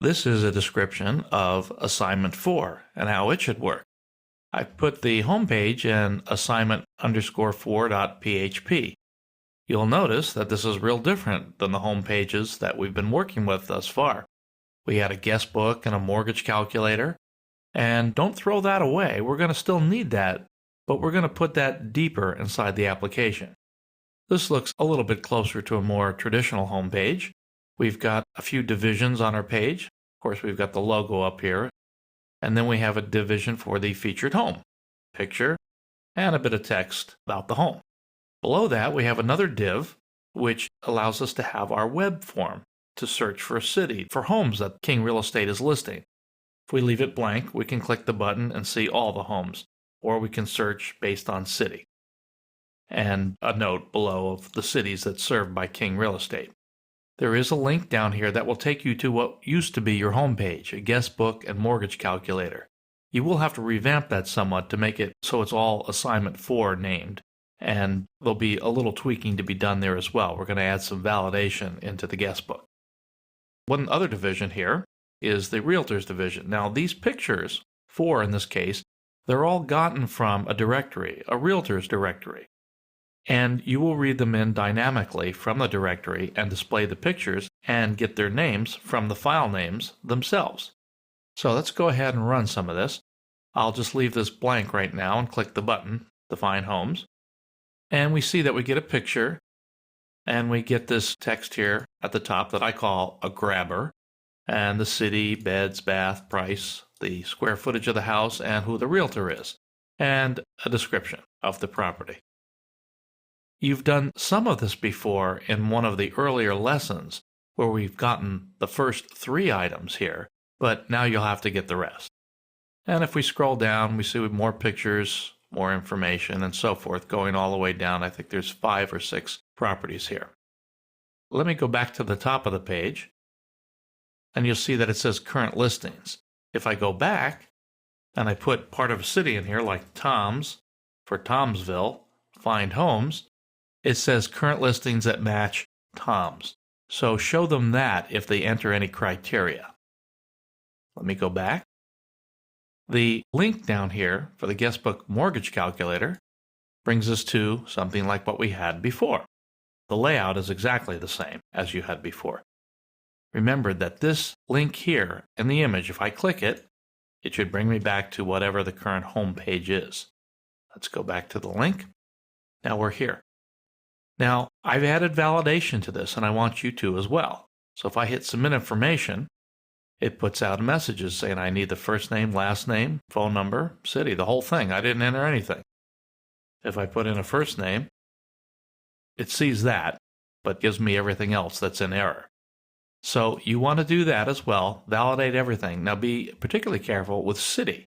This is a description of assignment 4 and how it should work. I've put the home page in assignment_4.php. You'll notice that this is real different than the home pages that we've been working with thus far. We had a guest book and a mortgage calculator, and don't throw that away. We're going to still need that, but we're going to put that deeper inside the application. This looks a little bit closer to a more traditional home page. We've got a few divisions on our page. Of course, we've got the logo up here, and then we have a division for the featured home, picture, and a bit of text about the home. Below that, we have another div, which allows us to have our web form to search for a city for homes that King Real Estate is listing. If we leave it blank, we can click the button and see all the homes, or we can search based on city, and a note below of the cities that's served by King Real Estate. There is a link down here that will take you to what used to be your home page, a guest book and mortgage calculator. You will have to revamp that somewhat to make it so it's all assignment 4 named, and there'll be a little tweaking to be done there as well. We're going to add some validation into the guest book. One other division here is the Realtors division. Now these pictures, 4 in this case, they're all gotten from a directory, a Realtors directory. And you will read them in dynamically from the directory and display the pictures and get their names from the file names themselves. So let's go ahead and run some of this. I'll just leave this blank right now and click the button, Define Homes. And we see that we get a picture, and we get this text here at the top that I call a grabber, and the city, beds, bath, price, the square footage of the house, and who the realtor is, and a description of the property. You've done some of this before in one of the earlier lessons where we've gotten the first 3 items here, but now you'll have to get the rest. And if we scroll down, we see more pictures, more information, and so forth, going all the way down. I think there's 5 or 6 properties here. Let me go back to the top of the page, and you'll see that it says current listings. If I go back and I put part of a city in here, like Toms for Tomsville, find homes, it says current listings that match Toms. So show them that if they enter any criteria. Let me go back. The link down here for the guestbook mortgage calculator brings us to something like what we had before. The layout is exactly the same as you had before. Remember that this link here in the image, if I click it, it should bring me back to whatever the current home page is. Let's go back to the link. Now we're here. Now, I've added validation to this, and I want you to as well. So if I hit Submit Information, it puts out messages saying I need the first name, last name, phone number, city, the whole thing. I didn't enter anything. If I put in a first name, it sees that, but gives me everything else that's in error. So you want to do that as well, validate everything. Now be particularly careful with city,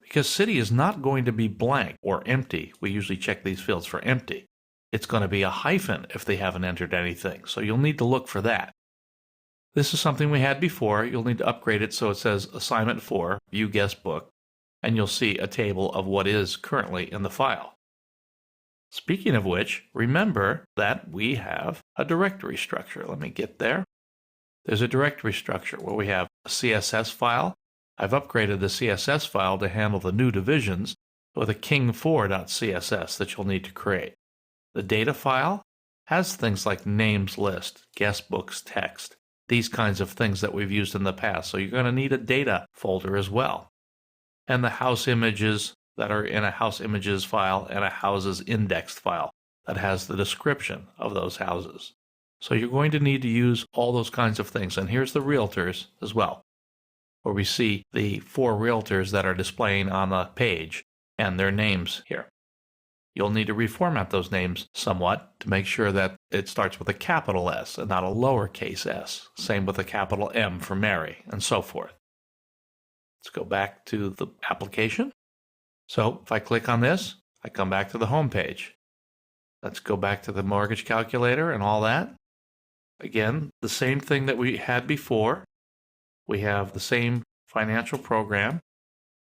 because city is not going to be blank or empty. We usually check these fields for empty. It's going to be a hyphen if they haven't entered anything, so you'll need to look for that. This is something we had before. You'll need to upgrade it so it says Assignment 4, View Guest Book, and you'll see a table of what is currently in the file. Speaking of which, remember that we have a directory structure. Let me get there. There's a directory structure where we have a CSS file. I've upgraded the CSS file to handle the new divisions with a king4.css that you'll need to create. The data file has things like names list, guest books text, these kinds of things that we've used in the past. So you're going to need a data folder as well. And the house images that are in a house images file and a houses indexed file that has the description of those houses. So you're going to need to use all those kinds of things. And here's the realtors as well, where we see the 4 realtors that are displaying on the page and their names here. You'll need to reformat those names somewhat to make sure that it starts with a capital S and not a lowercase s. Same with a capital M for Mary, and so forth. Let's go back to the application. So if I click on this, I come back to the home page. Let's go back to the mortgage calculator and all that. Again, the same thing that we had before. We have the same financial program.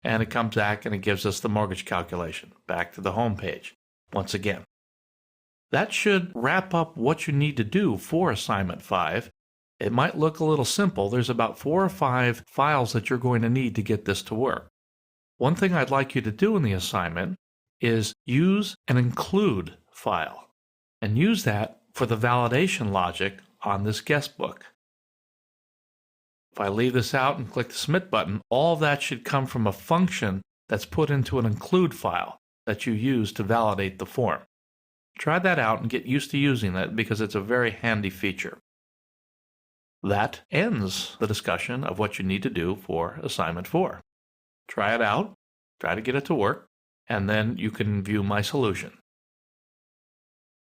And it comes back and it gives us the mortgage calculation. Back to the home page once again. That should wrap up what you need to do for Assignment 5. It might look a little simple. There's about 4 or 5 files that you're going to need to get this to work. One thing I'd like you to do in the assignment is use an include file and use that for the validation logic on this guest book. If I leave this out and click the Submit button, all of that should come from a function that's put into an include file that you use to validate the form. Try that out and get used to using that because it's a very handy feature. That ends the discussion of what you need to do for Assignment 4. Try it out, try to get it to work, and then you can view my solution.